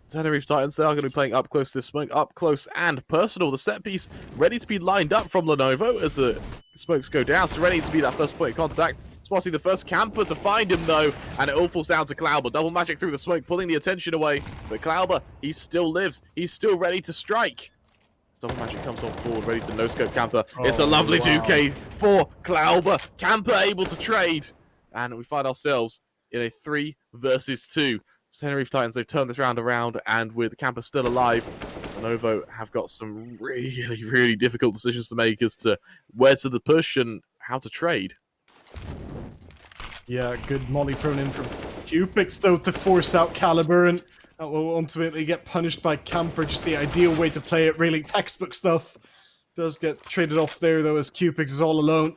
Tenerife Titans, they are going to be playing up close to this smoke, up close and personal. The set piece ready to be lined up from Lenovo as the smokes go down, so ready to be that first point of contact. Spotting the first camper to find him though, and it all falls down to Klauber. Double Magic through the smoke, pulling the attention away. But Klauber, he still lives. He's still ready to strike. Double Magic comes on forward, ready to no-scope camper. It's a lovely 2K for Klauber. Camper able to trade. And we find ourselves in a 3 versus 2. Tenerife Titans, they've turned this round around, and with Camper still alive, Lenovo have got some really, really difficult decisions to make as to where to the push and how to trade. Yeah, good molly thrown in from Cupix though to force out Caliber, and that will ultimately get punished by Camper. Just the ideal way to play it, really. Textbook stuff. Does get traded off there though, as Cupix is all alone.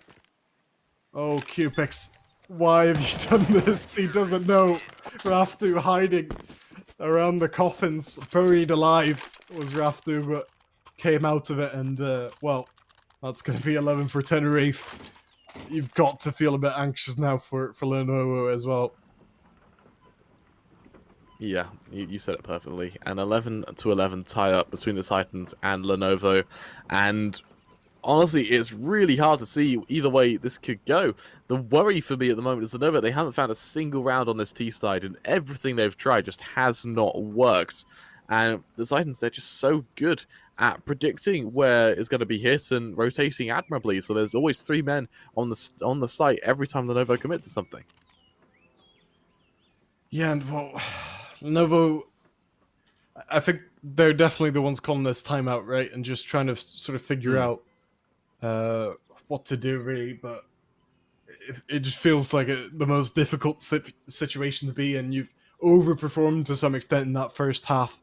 Oh, Cupix, why have you done this? He doesn't know. Raftu hiding around the coffins, buried alive was Raftu, but came out of it, and well, that's going to be 11 for Tenerife. You've got to feel a bit anxious now for Lenovo as well. Yeah, you said it perfectly. An 11-11 tie-up between the Titans and Lenovo, and honestly, it's really hard to see either way this could go. The worry for me at the moment is Lenovo, they haven't found a single round on this T side, and everything they've tried just has not worked. And the Titans, they're just so good at predicting where it's going to be hit and rotating admirably. So there's always 3 men on the site every time Lenovo commit to something. Yeah, and well, Lenovo, I think they're definitely the ones calling this timeout, right? And just trying to sort of figure out what to do, really. But it just feels like the most difficult situation to be in. You've overperformed to some extent in that first half.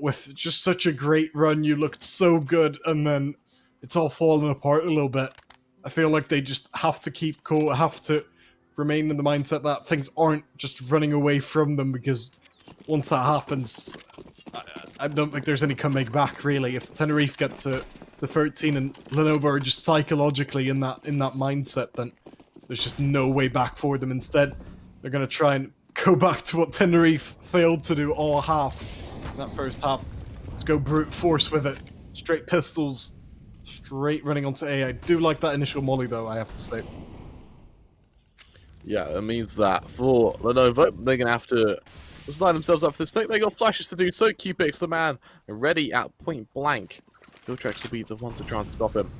With just such a great run, you looked so good, and then it's all falling apart a little bit. I feel like they just have to keep cool, have to remain in the mindset that things aren't just running away from them, because once that happens, I don't think there's any coming back, really. If Tenerife get to the 13 and Lenovo are just psychologically in that mindset, then there's just no way back for them. Instead, they're going to try and go back to what Tenerife failed to do all half. That first half, let's go brute force with it. Straight pistols, straight running onto A. I do like that initial molly, though, I have to say. Yeah, it means that for Lenovo, they're going to have to just line themselves up for this thing. They got flashes to do so. Q-Pix, the man, ready at point blank. Viltrex will be the one to try and stop him.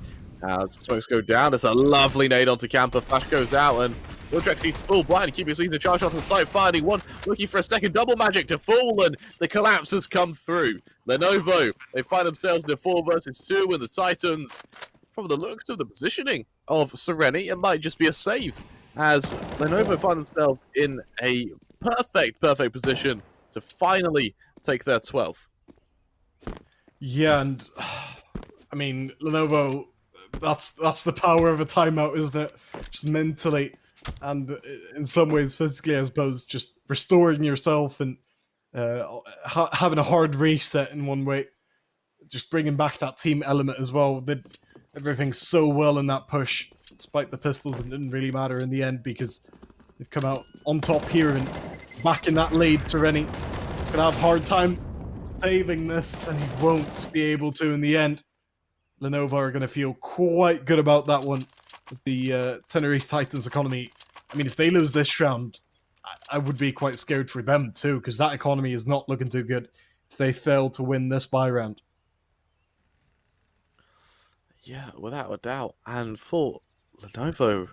As smokes go down, it's a lovely nade onto Camper. Flash goes out, and Viltrex sees full blind. Q-Pix leading the charge off the side, finding one, looking for a second double magic to fall, and the collapse has come through. Lenovo, they find themselves in a 4 versus 2 with the Titans. From the looks of the positioning of Sereni, it might just be a save, as Lenovo find themselves in a perfect position to finally take their 12th. Yeah, and I mean, Lenovo, that's the power of a timeout, isn't it? Just mentally and in some ways physically, I suppose, just restoring yourself and having a hard reset in one way, just bringing back that team element as well. Did everything so well in that push, despite the pistols, it didn't really matter in the end because they've come out on top here and back in that lead. Sereni is going to have a hard time saving this, and he won't be able to in the end. Lenovo are going to feel quite good about that one. The Tenerife Titans economy, I mean, if they lose this round, I would be quite scared for them too, because that economy is not looking too good if they fail to win this bye round. Yeah, without a doubt. And for Lenovo,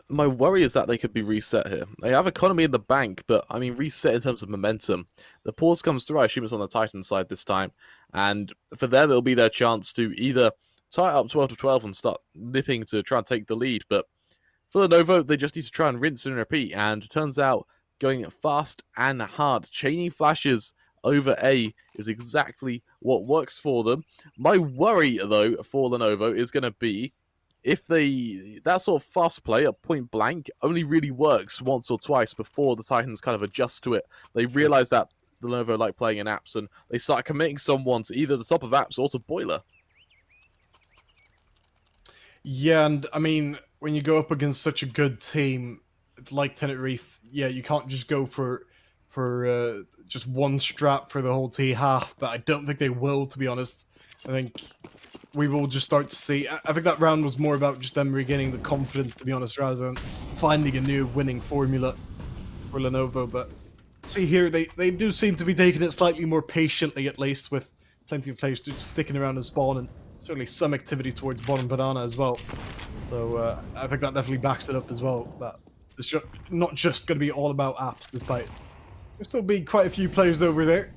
my worry is that they could be reset here. They have economy in the bank, but I mean, reset in terms of momentum. The pause comes through, I assume it's on the Titan side this time. And for them, it'll be their chance to either tie it up 12 to 12 and start nipping to try and take the lead. But for Lenovo, they just need to try and rinse and repeat. And it turns out going fast and hard, chaining flashes over A is exactly what works for them. My worry, though, for Lenovo is going to be if that sort of fast play at point blank only really works once or twice before the Titans kind of adjust to it. They realize that the Lenovo like playing in apps, and they start committing someone to either the top of apps or to boiler. Yeah, and I mean, when you go up against such a good team like Tenerife, yeah, you can't just go for just one strap for the whole T half, but I don't think they will, to be honest. I think we will just start to see. I think that round was more about just them regaining the confidence, to be honest, rather than finding a new winning formula for Lenovo. But see here, they do seem to be taking it slightly more patiently, at least, with plenty of players just sticking around and spawn, and certainly some activity towards bottom banana as well. So I think that definitely backs it up as well. That it's not just going to be all about apps, despite there's still being quite a few players over there.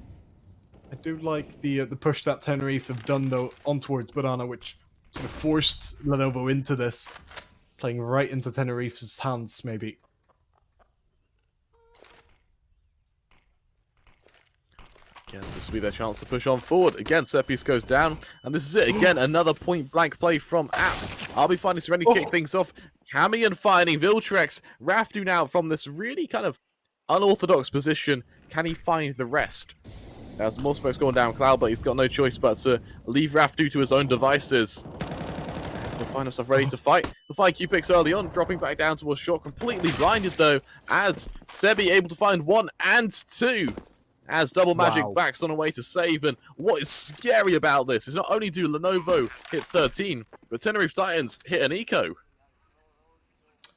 I do like the push that Tenerife have done, though, on towards banana, which sort of forced Lenovo into this, playing right into Tenerife's hands, maybe. Again, this will be their chance to push on forward. Again, Set-Piece goes down, and this is it. Again, another point-blank play from Apps. I'll be finding Sereni kick things off. Cammy and finding Viltrex. Raftu now from this really kind of unorthodox position. Can he find the rest? As more smoke's going down Cloud, but he's got no choice but to leave Raftu to his own devices. As he'll find himself ready to fight. He'll find Q-Pix early on, dropping back down towards short. Completely blinded, though, as Sebi able to find 1 and 2. As Double Magic backs on a way to save, and what is scary about this is not only do Lenovo hit 13, but Tenerife Titans hit an eco.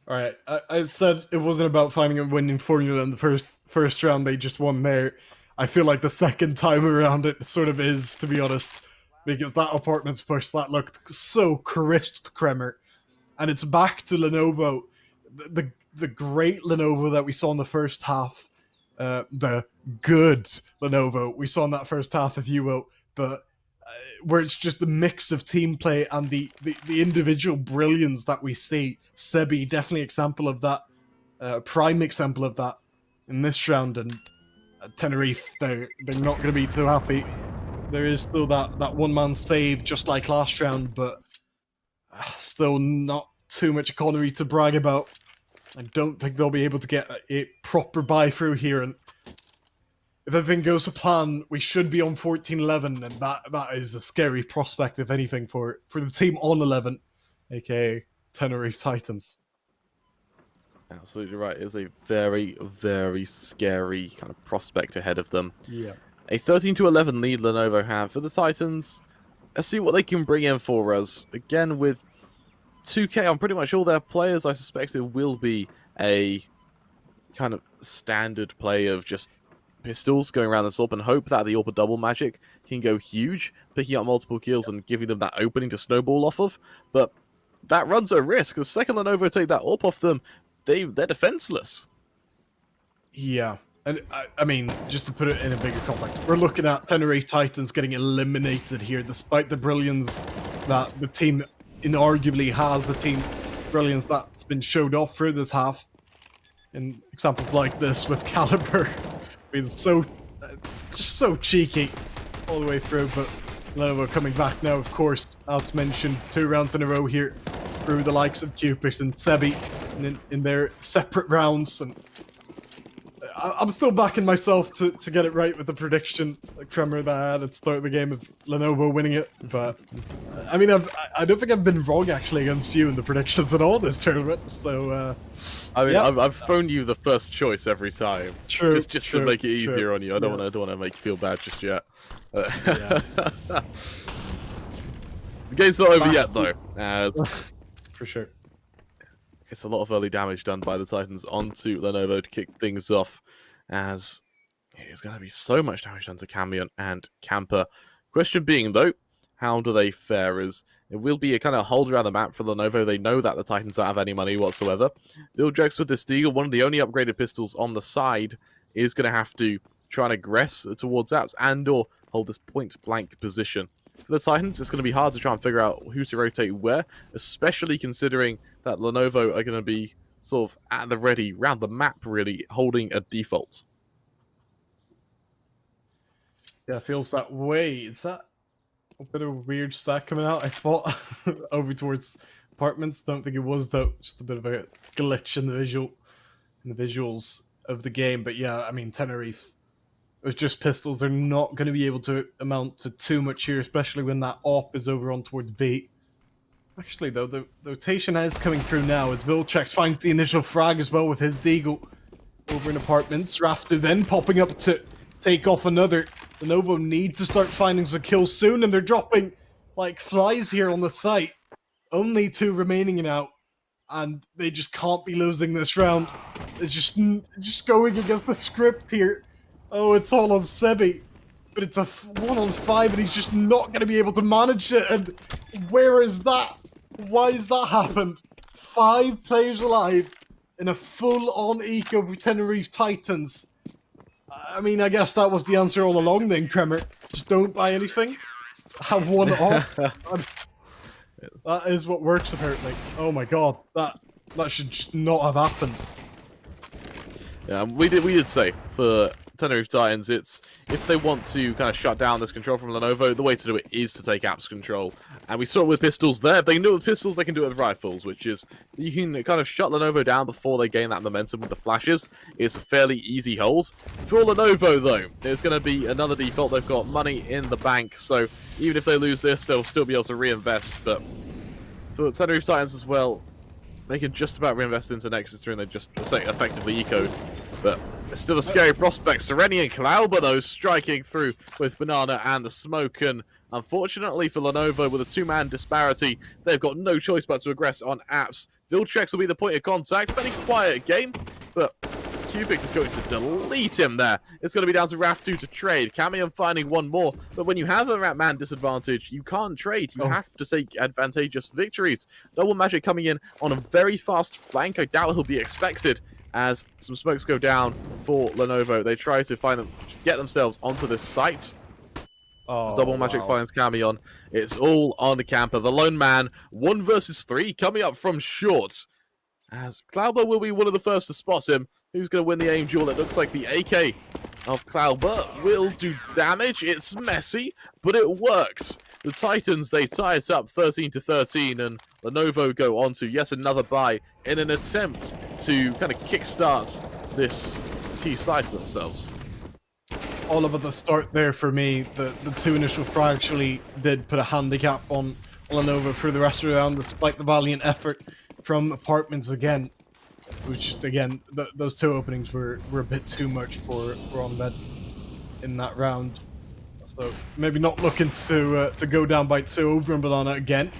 Alright, I said it wasn't about finding a winning formula in the first round, they just won there. I feel like the second time around it sort of is, to be honest, because that apartments push, that looked so crisp, Kremer. And it's back to Lenovo, the great Lenovo that we saw in the first half. The good Lenovo we saw in that first half, if you will, but where it's just the mix of team play and the individual brilliance that we see. Sebi, definitely example of that, prime example of that in this round, and Tenerife, they're not going to be too happy. There is still that one-man save, just like last round, but still not too much economy to brag about. I don't think they'll be able to get a proper buy-through here, and if everything goes to plan, we should be on 14-11, and that is a scary prospect, if anything, for the team on 11, aka Tenerife Titans. Absolutely right. It is a very, very scary kind of prospect ahead of them. Yeah. A 13-11 lead Lenovo have for the Titans. let's see what they can bring in for us. Again, with 2K on pretty much all their players, I suspect it will be a kind of standard play of just pistols going around the AWP and hope that the AWP double magic can go huge, picking up multiple kills and giving them that opening to snowball off of. But that runs a risk. The second Lenovo take that AWP off them, they're defenseless. Yeah. And I mean, just to put it in a bigger context, we're looking at Tenerife Titans getting eliminated here, despite the brilliance that the team inarguably has, the team brilliance that's been showed off through this half. In examples like this with Caliber being so, just so cheeky all the way through, but Lenovo coming back now, of course, as mentioned, 2 rounds in a row here through the likes of Cupix and Sebi in their separate rounds, and I'm still backing myself to get it right with the prediction, Tremor, that I had at the start of the game of Lenovo winning it, but I mean, I don't think I've been wrong actually against you in the predictions at all this tournament, so I mean, yeah. I've thrown you the first choice every time, True, just to make it easier on you. I don't want to make you feel bad just yet. Yeah. The game's not over yet, though. For sure. It's a lot of early damage done by the Titans onto Lenovo to kick things off, as it's going to be so much damage done to Camion and Camper. Question being, though, how do they fare? As it will be a kind of hold around the map for Lenovo. They know that the Titans don't have any money whatsoever. Vildrex with this Deagle, one of the only upgraded pistols on the side, is going to have to try and aggress towards apps and or hold this point-blank position. For the Titans, it's going to be hard to try and figure out who to rotate where, especially considering that Lenovo are going to be sort of at the ready, round the map really, holding a default. Yeah, it feels that way. Is that a bit of a weird stack coming out? I thought over towards apartments. Don't think it was though. Just a bit of a glitch in the visuals of the game. But yeah, I mean, Tenerife, it was just pistols. They're not going to be able to amount to too much here, especially when that op is over on towards B. Actually, though, the rotation is coming through now as Viltrex finds the initial frag as well with his Deagle over in apartments. Raftu then popping up to take off another. Lenovo need to start finding some kills soon, and they're dropping like flies here on the site. Only 2 remaining now, and they just can't be losing this round. It's just going against the script here. Oh, it's all on Sebi, but it's a 1-on-5, and he's just not going to be able to manage it. And where is that? Why has that happened? 5 players alive in a full-on eco with Tenerife Titans. I mean, I guess that was the answer all along then, Kremer. Just don't buy anything. Have one off. That is what works, apparently. Oh my god, that should just not have happened. Yeah, we did say for Tenerife Titans, it's if they want to kind of shut down this control from Lenovo, the way to do it is to take apps control. And we saw it with pistols there. If they can do it with pistols, they can do it with rifles, which is you can kind of shut Lenovo down before they gain that momentum with the flashes. It's a fairly easy hold. For Lenovo, though, there's going to be another default. They've got money in the bank, so even if they lose this, they'll still be able to reinvest. But for Tenerife Titans as well, they can just about reinvest into Nexus 3 and they just effectively ecoed. But it's still a scary prospect. Sereni and Klauber, though, striking through with Banana and the Smoke. And unfortunately for Lenovo, with a 2-man disparity, they've got no choice but to aggress on apps. Viltrex will be the point of contact. Fairly quiet game, but Cupix is going to delete him there. It's going to be down to Raftu to trade. Camion finding one more, but when you have a man disadvantage, you can't trade. You have to take advantageous victories. Double Magic coming in on a very fast flank. I doubt he'll be expected as some smokes go down for Lenovo. They try to find them, just get themselves onto this site. Double Magic finds Camion. It's all on the camper. The lone man, 1 versus 3, coming up from short. As Klauber will be one of the first to spot him. Who's going to win the aim duel? It looks like the AK of Klauber will do damage. It's messy, but it works. The Titans, they tie it up 13-13, and Lenovo go on to yet another buy in an attempt to kind of kickstart this T-side for themselves. All of at the start there for me, the 2 initial frags actually did put a handicap on Lenovo for the rest of the round, despite the valiant effort from apartments again. Which, again, those 2 openings were a bit too much for Honved in that round. So maybe not looking to go down by 2 over and banana again.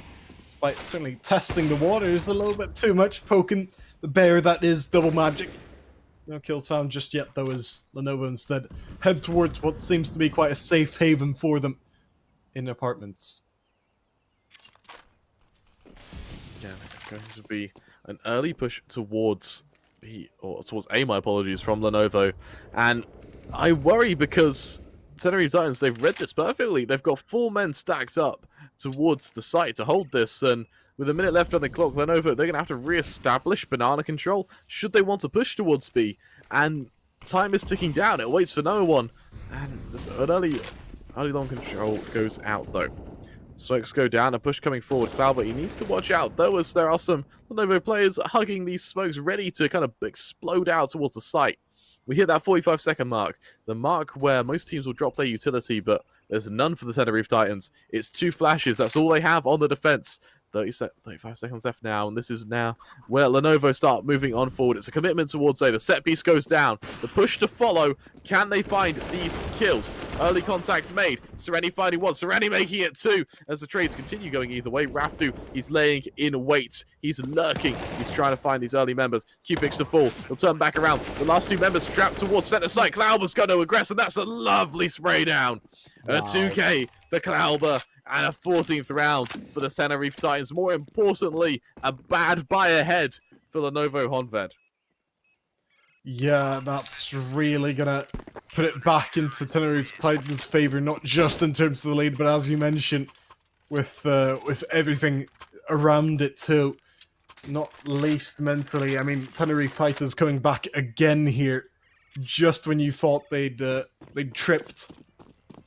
Despite certainly testing the waters a little bit too much, poking the bear that is Double Magic. No kills found just yet, though, as Lenovo instead head towards what seems to be quite a safe haven for them in apartments. Yeah, it's going to be an early push towards towards A, my apologies, from Lenovo. And I worry because Tenerife Titans, they've read this perfectly. They've got 4 men stacked up towards the site to hold this, and with a minute left on the clock, Lenovo, they're going to have to re-establish banana control should they want to push towards B. And time is ticking down. It waits for no one. And an early long control goes out, though. Smokes go down, a push coming forward. Cloud, he needs to watch out, though, as there are some Lenovo players hugging these smokes, ready to kind of explode out towards the site. We hit that 45-second mark, the mark where most teams will drop their utility, but there's none for the Tenerife Titans. It's 2 flashes, that's all they have on the defense. 35 seconds left now, and this is now where Lenovo start moving on forward. It's a commitment towards A. The set piece goes down. The push to follow. Can they find these kills? Early contact made. Sereni finding 1. Sereni making it 2. As the trades continue going either way. Raftu, he's laying in wait. He's lurking. He's trying to find these early members. Q picks the fall. He'll turn back around. The last 2 members trapped towards center site. Klauber's going to aggress, and that's a lovely spray down. Wow. A 2K for Klauber. And a 14th round for the Tenerife Titans. More importantly, a bad buy ahead for Lenovo Honved. Yeah, that's really going to put it back into Tenerife Titans' favor, not just in terms of the lead, but as you mentioned, with everything around it too. Not least mentally. I mean, Tenerife Titans coming back again here, just when you thought they'd tripped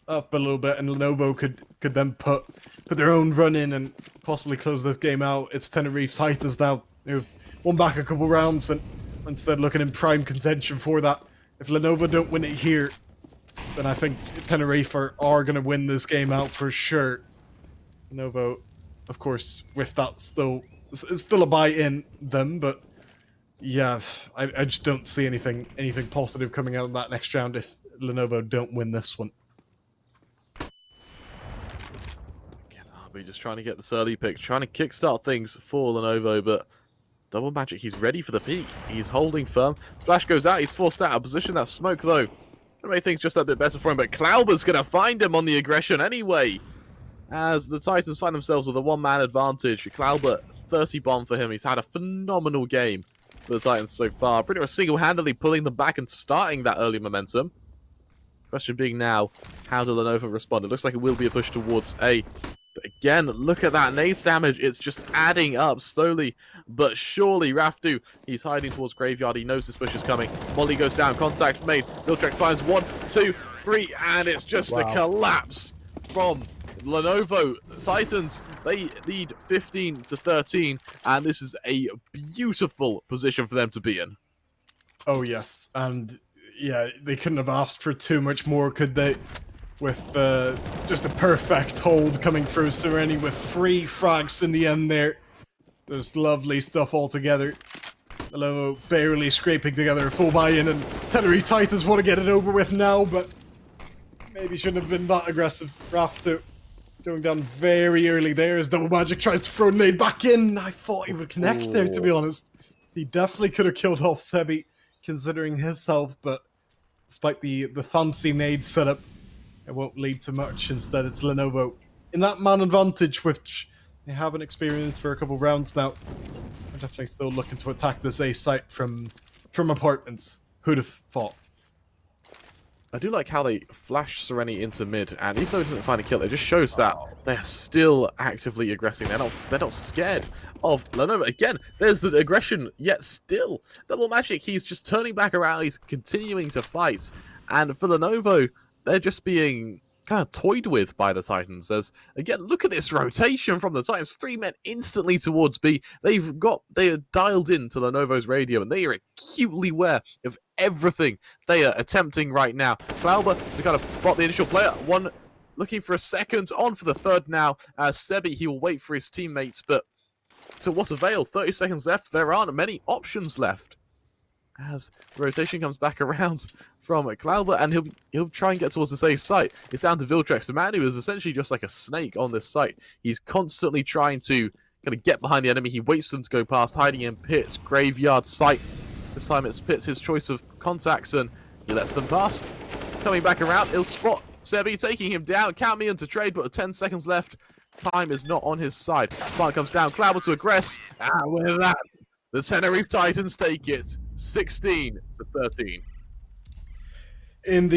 up a little bit, and Lenovo could then put their own run in and possibly close this game out. It's Tenerife Titans now. They've won back a couple rounds and instead looking in prime contention for that. If Lenovo don't win it here, then I think Tenerife are going to win this game out for sure. Lenovo, of course, with that it's still a buy in them, but yeah, I just don't see anything positive coming out of that next round if Lenovo don't win this one. Again, just trying to get this early pick, trying to kickstart things for Lenovo, but Double Magic, he's ready for the peak. He's holding firm. Flash goes out, he's forced out of position. That smoke, though, gonna make things just a bit better for him, but Klauber's gonna find him on the aggression anyway, as the Titans find themselves with a 1-man advantage. Klauber, 30 bomb for him. He's had a phenomenal game for the Titans so far, pretty much single-handedly pulling them back and starting that early momentum. Question being now, how do Lenovo respond? It looks like it will be a push towards A. But again, look at that nades damage. It's just adding up slowly but surely. Raftu, he's hiding towards Graveyard. He knows this push is coming. Molly goes down. Contact made. Viltrex finds 1, 2, 3, and it's just a collapse from Lenovo. The Titans, they lead 15-13, and this is a beautiful position for them to be in. Oh, yes. And yeah, they couldn't have asked for too much more, could they? With just a perfect hold coming through Sereni with 3 frags in the end there. There's lovely stuff altogether. Lenovo barely scraping together a full buy-in, and Tenerife Titans want to get it over with now, but maybe shouldn't have been that aggressive. Raftu going down very early there as Double Magic tries to throw nade back in. I thought he would connect there, to be honest. He definitely could have killed off Sebi, considering his health, but despite the fancy nade setup, it won't lead to much. Instead, it's Lenovo in that man advantage, which they haven't experienced for a couple rounds now. They're definitely still looking to attack this A site from apartments. Who'd have thought? I do like how they flash Sereni into mid, and even though he doesn't find a kill, it just shows that they're still actively aggressing. They're not scared of Lenovo. Again, there's the aggression, yet still Double Magic. He's just turning back around. He's continuing to fight, and for Lenovo, they're just being kind of toyed with by the Titans. As again, look at this rotation from the Titans. 3 men instantly towards B. They are dialed in to Lenovo's radio, and they are acutely aware of everything they are attempting right now. Klauber to kind of spot the initial player. 1 looking for a second, on for the 3rd now. Sebi, he will wait for his teammates, but to what avail? 30 seconds left. There aren't many options left. as the rotation comes back around from Cloudbert, and he'll try and get towards the safe site. It's down to Viltrex, the man who is essentially just like a snake on this site. He's constantly trying to kind of get behind the enemy. He waits for them to go past, hiding in pits, graveyard site. This time it's pits, his choice of contacts, and he lets them pass. Coming back around, he'll spot Sebi, taking him down. Count me into trade, but with 10 seconds left, time is not on his side. Plant comes down, Cloudbert to aggress, and with that, the Tenerife Titans take it 16-13. In the